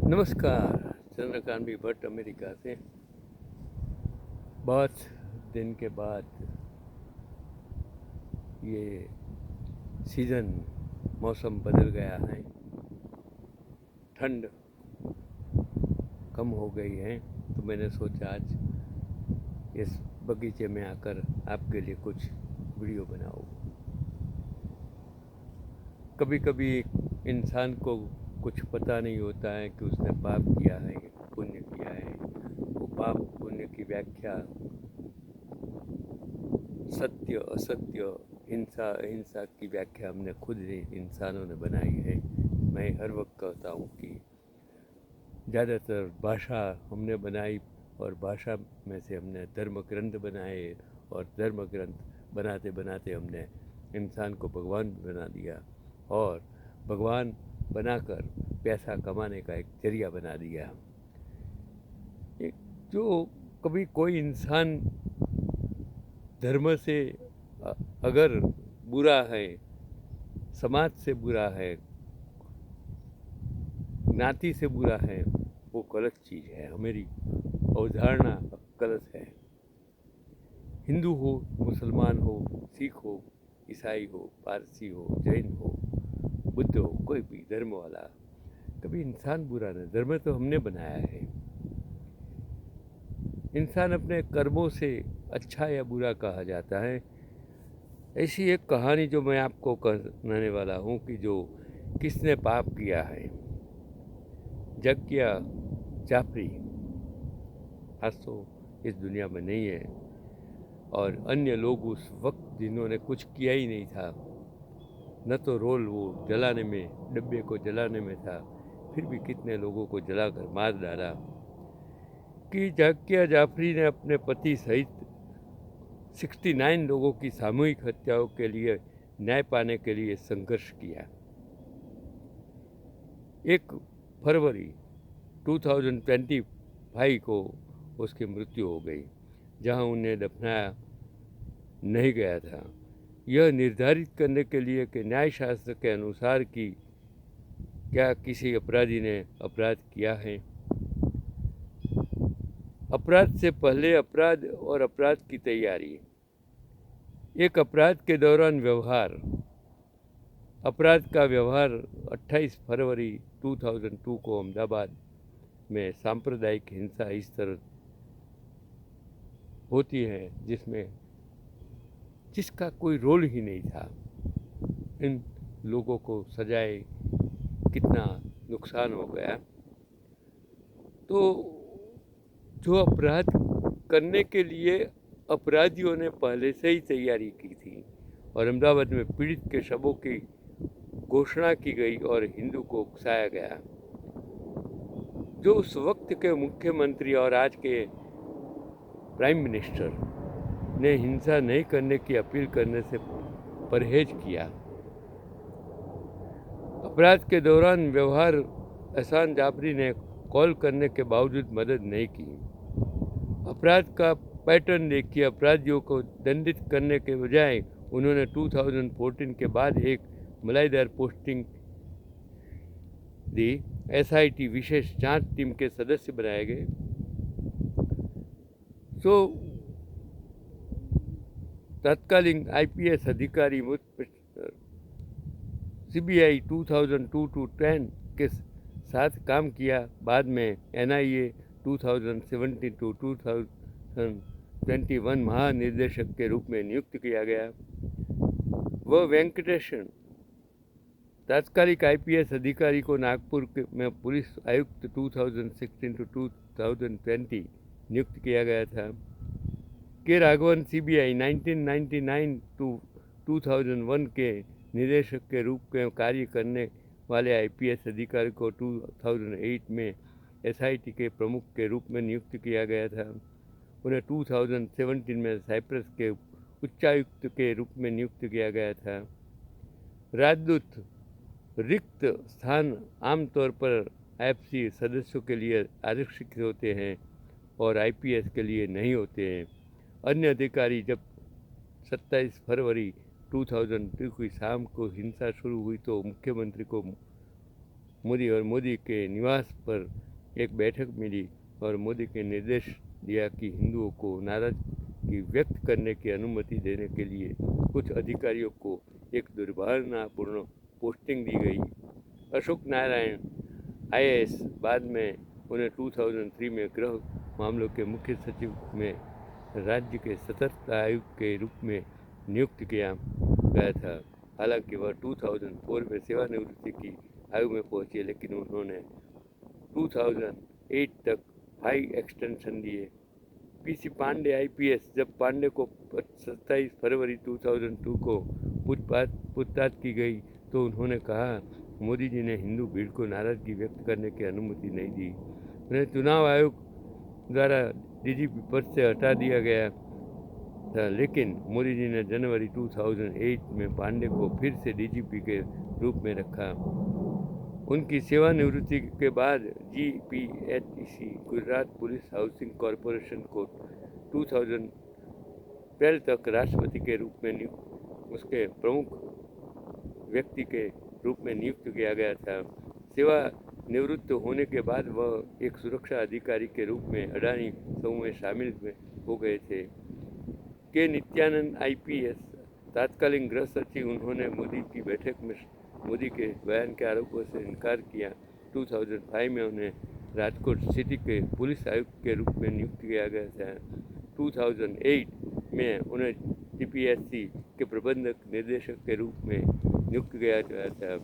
नमस्कार। चंद्रकांत भट्ट अमेरिका से। बहुत दिन के बाद ये सीज़न मौसम बदल गया है, ठंड कम हो गई है, तो मैंने सोचा आज इस बगीचे में आकर आपके लिए कुछ वीडियो बनाऊं। कभी कभी इंसान को कुछ पता नहीं होता है कि उसने पाप किया है पुण्य किया है। वो पाप पुण्य की व्याख्या सत्य असत्य, हिंसा अहिंसा की व्याख्या हमने खुद ही इंसानों ने बनाई है। मैं हर वक्त कहता हूँ कि ज़्यादातर भाषा हमने बनाई और भाषा में से हमने धर्म ग्रंथ बनाए और धर्म ग्रंथ बनाते बनाते हमने इंसान को भगवान बना दिया और भगवान बनाकर पैसा कमाने का एक जरिया बना दिया। एक जो कभी कोई इंसान धर्म से अगर बुरा है, समाज से बुरा है, ज्ञाति से बुरा है, वो गलत चीज़ है। हमारी अवधारणा गलत है। हिंदू हो, मुसलमान हो, सिख हो, ईसाई हो, पारसी हो, जैन हो, बुद्ध हो, कोई भी धर्म वाला, कभी इंसान बुरा नहीं। धर्म तो हमने बनाया है। इंसान अपने कर्मों से अच्छा या बुरा कहा जाता है। ऐसी एक कहानी जो मैं आपको कहने वाला हूँ कि जो किसने पाप किया है। जक्किया जाफरी आज तो इस दुनिया में नहीं है और अन्य लोग उस वक्त जिन्होंने कुछ किया ही नहीं था, न तो रोल वो जलाने में, डिब्बे को जलाने में था, फिर भी कितने लोगों को जलाकर मार डाला कि जक्किया जाफरी ने अपने पति सहित 69 लोगों की सामूहिक हत्याओं के लिए न्याय पाने के लिए संघर्ष किया। 1 फरवरी 2025 को उसकी मृत्यु हो गई, जहां उन्हें दफनाया नहीं गया था। यह निर्धारित करने के लिए कि न्यायशास्त्र के अनुसार कि क्या किसी अपराधी ने अपराध किया है। अपराध से पहले अपराध और अपराध की तैयारी। एक अपराध के दौरान व्यवहार। अपराध का व्यवहार 28 फरवरी 2002 को अहमदाबाद में सांप्रदायिक हिंसा इस तरह होती है जिसका कोई रोल ही नहीं था। इन लोगों को सजाए कितना नुकसान हो गया। तो जो अपराध करने के लिए अपराधियों ने पहले से ही तैयारी की थी और अहमदाबाद में पीड़ित के शवों की घोषणा की गई और हिंदू को उकसाया गया। जो उस वक्त के मुख्यमंत्री और आज के प्राइम मिनिस्टर ने हिंसा नहीं करने की अपील करने से परहेज किया। अपराध के दौरान व्यवहार। एहसान जाफरी ने कॉल करने के बावजूद मदद नहीं की। अपराध का पैटर्न देखिए। अपराधियों को दंडित करने के बजाय उन्होंने 2014 के बाद एक मलाईदार पोस्टिंग दी। एसआईटी विशेष जांच टीम के सदस्य बनाए गए। तत्कालीन आईपीएस अधिकारी सीबीआई 2002 to 10 के साथ काम किया। बाद में एनआईए 2017 to 2021 महानिदेशक के रूप में नियुक्त किया गया। वह वेंकटेशन तात्कालिक आईपीएस अधिकारी को नागपुर में पुलिस आयुक्त 2016 to 2020 नियुक्त किया गया था। के राघवन सीबीआई 1999 to 2001 के निदेशक के रूप में कार्य करने वाले आईपीएस अधिकारी को 2008 में एसआईटी के प्रमुख के रूप में नियुक्त किया गया था। उन्हें 2017 में साइप्रस के उच्चायुक्त के रूप में नियुक्त किया गया था। राजदूत रिक्त स्थान आमतौर पर आईएफसी सदस्यों के लिए आरक्षित होते हैं और आईपीएस के लिए नहीं होते हैं। अन्य अधिकारी। जब 27 फरवरी 2002 की शाम को हिंसा शुरू हुई तो मुख्यमंत्री को मोदी और मोदी के निवास पर एक बैठक मिली और मोदी के निर्देश दिया कि हिंदुओं को नाराजगी व्यक्त करने की अनुमति देने के लिए कुछ अधिकारियों को एक दुर्भावनापूर्ण पोस्टिंग दी गई। अशोक नारायण आईएएस बाद में उन्हें 2003 में गृह मामलों के मुख्य सचिव में राज्य के सतर्कता आयुक्त के रूप में नियुक्त किया गया था। हालांकि वह 2004 में सेवानिवृत्ति की आयु में पहुंचे, लेकिन उन्होंने 2008 तक हाई एक्सटेंशन दिए। पीसी पांडे आईपीएस, जब पांडे को 27 फरवरी 2002 को पूछताछ की गई तो उन्होंने कहा मोदी जी ने हिंदू भीड़ को नाराजगी व्यक्त करने की अनुमति नहीं दी। उन्हें चुनाव आयोग द्वारा डीजीपी पद से हटा दिया गया था, लेकिन मोदी जी ने जनवरी 2008 में पांडे को फिर से डीजीपी के रूप में रखा। उनकी सेवानिवृत्ति के बाद जीपीएचईसी गुजरात पुलिस हाउसिंग कॉरपोरेशन को 2012 तक राष्ट्रपति के रूप में उसके प्रमुख व्यक्ति के रूप में नियुक्त किया गया था। सेवानिवृत्त होने के बाद वह एक सुरक्षा अधिकारी के रूप में अडानी समूह में शामिल हो गए थे। के नित्यानंद आईपीएस तात्कालिक गृह सचिव, उन्होंने मोदी की बैठक में मोदी के बयान के आरोपों से इनकार किया। 2005 में उन्हें राजकोट सिटी के पुलिस आयुक्त के रूप में नियुक्त किया गया था। 2008 में उन्हें जीपीएससी के प्रबंधक निदेशक के रूप में नियुक्त किया गया था।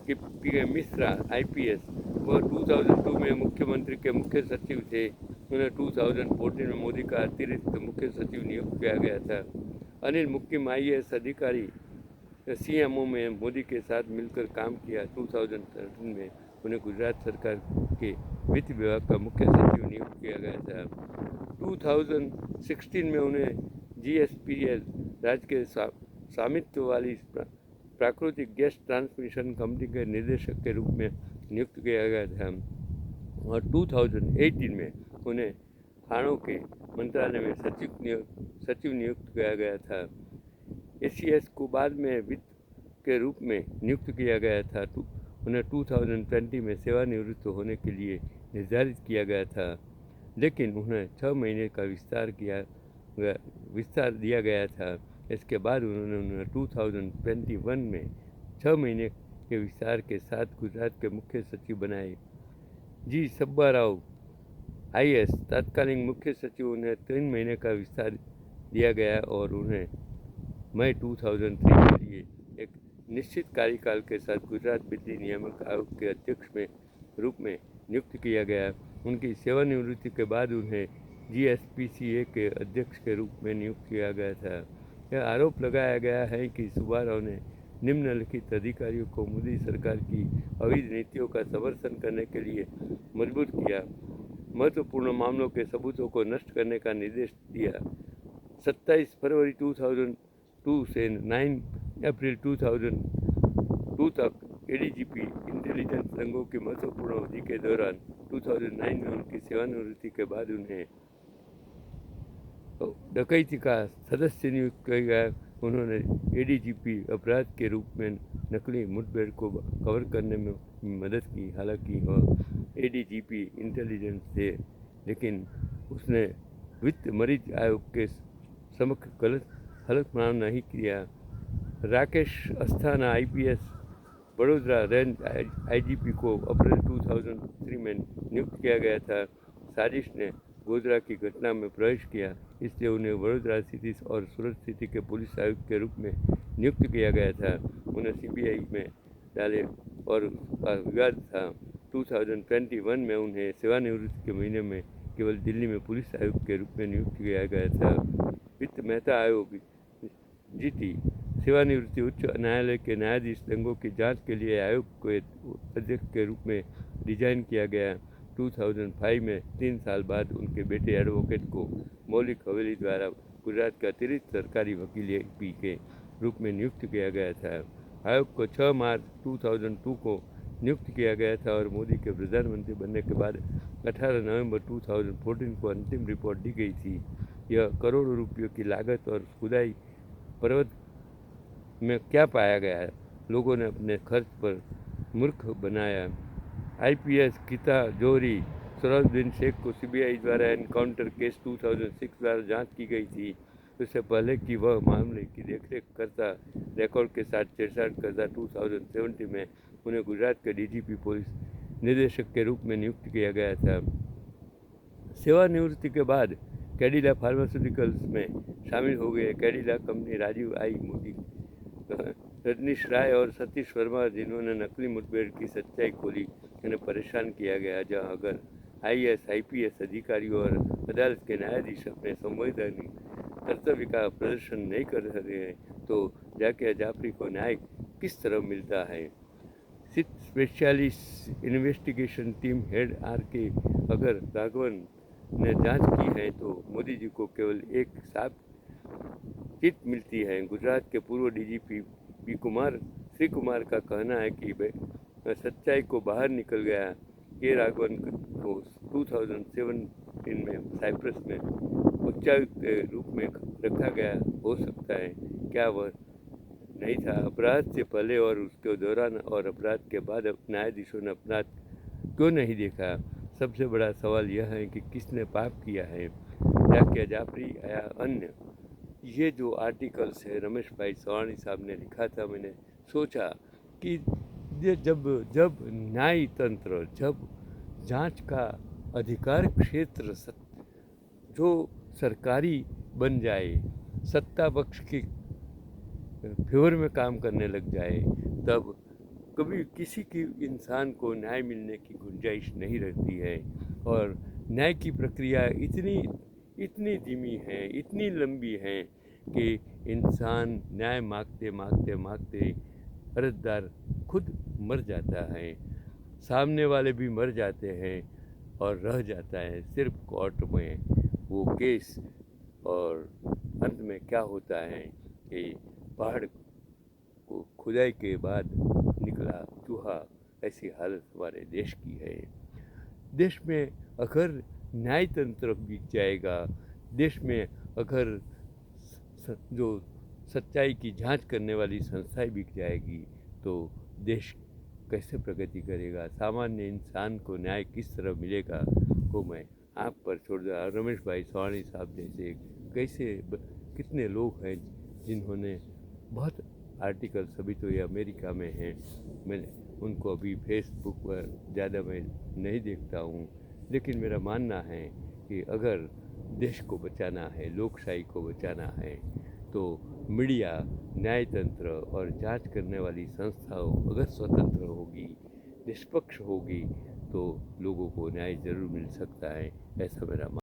पी मिश्रा आईपीएस, वह 2002 में मुख्यमंत्री के मुख्य सचिव थे। उन्हें 2014 में मोदी का अतिरिक्त मुख्य सचिव नियुक्त किया गया था। अनिल मुकिम आईएएस अधिकारी, सीएमओ में मोदी के साथ मिलकर काम किया। 2013 में उन्हें गुजरात सरकार के वित्त विभाग का मुख्य सचिव नियुक्त किया गया था। 2016 में उन्हें जीएसपीएल राज्य के स्वामित्व वाली प्राकृतिक गैस ट्रांसमिशन कंपनी के निदेशक के रूप में नियुक्त किया गया था और 2018 में उन्हें खानों के मंत्रालय में सचिव नियुक्त किया गया था। एसीएस को बाद में वित्त के रूप में नियुक्त किया गया था। उन्हें 2020 में सेवानिवृत्त होने के लिए निर्धारित किया गया था, लेकिन उन्हें 6 महीने का विस्तार दिया गया था। इसके बाद उन्होंने 2021 में 6 महीने के विस्तार के साथ गुजरात के मुख्य सचिव बनाए। जी सब्बा राव आईएएस तात्कालिक मुख्य सचिव, उन्हें 3 महीने का विस्तार दिया गया और उन्हें मई 2003 के लिए एक निश्चित कार्यकाल के साथ गुजरात बिजली नियामक आयोग के अध्यक्ष में रूप में नियुक्त किया गया। उनकी सेवानिवृत्ति के बाद उन्हें जीएसपीसीए के अध्यक्ष के रूप में नियुक्त किया गया था। यह आरोप लगाया गया है कि सुब्बा राव ने निम्नलिखित अधिकारियों को मोदी सरकार की अवैध नीतियों का समर्थन करने के लिए मजबूर किया। महत्वपूर्ण मामलों के सबूतों को नष्ट करने का निर्देश दिया। 27 फरवरी 2002 से 9 अप्रैल 2002 तक एडीजीपी इंटेलिजेंस संघों की महत्वपूर्ण अवधि के दौरान 2009 में उनकी सेवानिवृत्ति के बाद उन्हें डकैती का सदस्य नियुक्त किया गया। उन्होंने एडीजीपी अपराध के रूप में नकली मुठभेड़ को कवर करने में मदद की। हालांकि वह एडीजीपी इंटेलिजेंस थे, लेकिन उसने वित्त मरीज आयोग के समक्ष गलत हलफनामा नहीं किया। Rakesh Asthana IPS Vadodara range IGP को अप्रैल 2003 में नियुक्त किया गया था। साजिश ने गोधरा की घटना में प्रवेश किया, इसलिए उन्हें वडोदरा सिटी और सूरत सिटी के पुलिस आयुक्त के रूप में नियुक्त किया गया था। उन्हें सीबीआई में डाले और उसका विवाद था। 2021 में उन्हें सेवानिवृत्ति के महीने में केवल दिल्ली में पुलिस आयुक्त के रूप में नियुक्त किया गया था। वित्त मेहता आयोग जीटी सेवानिवृत्ति उच्च न्यायालय के न्यायाधीश दंगों की जांच के लिए आयोग को अध्यक्ष के रूप में डिजाइन किया गया। 2005 में 3 साल बाद उनके बेटे एडवोकेट को मौलिक हवेली द्वारा गुजरात का अतिरिक्त सरकारी वकील एपी के रूप में नियुक्त किया गया था। आयोग को 6 मार्च 2002 को नियुक्त किया गया था और मोदी के प्रधानमंत्री बनने के बाद 18 नवंबर 2014 को अंतिम रिपोर्ट दी गई थी। यह करोड़ों रुपयों की लागत और खुदाई पर्वत में क्या पाया गया है। लोगों ने अपने खर्च पर मूर्ख बनाया। आईपीएस गीता जोहरी सलाउद्दीन शेख को सीबीआई द्वारा एनकाउंटर केस 2006 द्वारा जांच की गई थी। उससे पहले कि वह मामले की देखरेख करता रिकॉर्ड के साथ छेड़छाड़ करता 2017 में उन्हें गुजरात के डीजीपी पुलिस निदेशक के रूप में नियुक्त किया गया था। सेवानिवृत्ति के बाद कैडिला फार्मास्यूटिकल्स में शामिल हो गए। कैडिला कंपनी राजीव आई मोदी, रजनीश राय और सतीश वर्मा, जिन्होंने नकली मुठभेड़ की सच्चाई खोली, उन्हें परेशान किया गया। जहां अगर आईएएस आईपीएस अधिकारियों और अदालत के न्यायाधीश अपने संवैधानिक कर्तव्य का प्रदर्शन नहीं कर रहे हैं तो जाकिया जाफरी को न्याय किस तरह मिलता है। Specialist investigation team head R K. अगर राघवन ने जांच की है तो मोदी जी को केवल एक साफ चिट मिलती है। गुजरात के पूर्व डीजीपी श्री कुमार का कहना है कि सच्चाई को बाहर निकल गया। के राघवन को 2017 में साइप्रस में उच्चायुक्त के रूप में रखा गया हो सकता है। क्या वह नहीं था? अपराध से पहले और उसके दौरान और अपराध के बाद न्यायाधीशों ने अपराध क्यों नहीं देखा? सबसे बड़ा सवाल यह है कि किसने पाप किया है, जाकिया जाफरी या अन्य। ये जो आर्टिकल्स है रमेश भाई सवाणी साहब ने लिखा था, मैंने सोचा कि जब न्याय तंत्र, जब जांच का अधिकार क्षेत्र जो सरकारी बन जाए, सत्ता पक्ष के फेवर में काम करने लग जाए, तब कभी किसी की इंसान को न्याय मिलने की गुंजाइश नहीं रहती है। और न्याय की प्रक्रिया इतनी धीमी है, इतनी लंबी है कि इंसान न्याय मांगते अर्जदार खुद मर जाता है, सामने वाले भी मर जाते हैं और रह जाता है सिर्फ कोर्ट में वो केस। और अंत में क्या होता है कि पहाड़ को खुदाई के बाद निकला चूहा, ऐसी हालत हमारे देश की है। देश में अगर न्याय तंत्र बिक जाएगा, देश में अगर जो सच्चाई की जांच करने वाली संस्थाएं बिक जाएगी तो देश कैसे प्रगति करेगा? सामान्य इंसान को न्याय किस तरह मिलेगा को मैं आप पर छोड़ दिया। रमेश भाई सवाणी साहब जैसे कितने लोग हैं जिन्होंने बहुत आर्टिकल्स, अभी तो ये अमेरिका में हैं, मैंने उनको अभी फेसबुक पर ज़्यादा मैं नहीं देखता हूँ, लेकिन मेरा मानना है कि अगर देश को बचाना है, लोकशाही को बचाना है, तो मीडिया, न्यायतंत्र और जांच करने वाली संस्थाओं अगर स्वतंत्र होगी, निष्पक्ष होगी, तो लोगों को न्याय ज़रूर मिल सकता है, ऐसा मेरा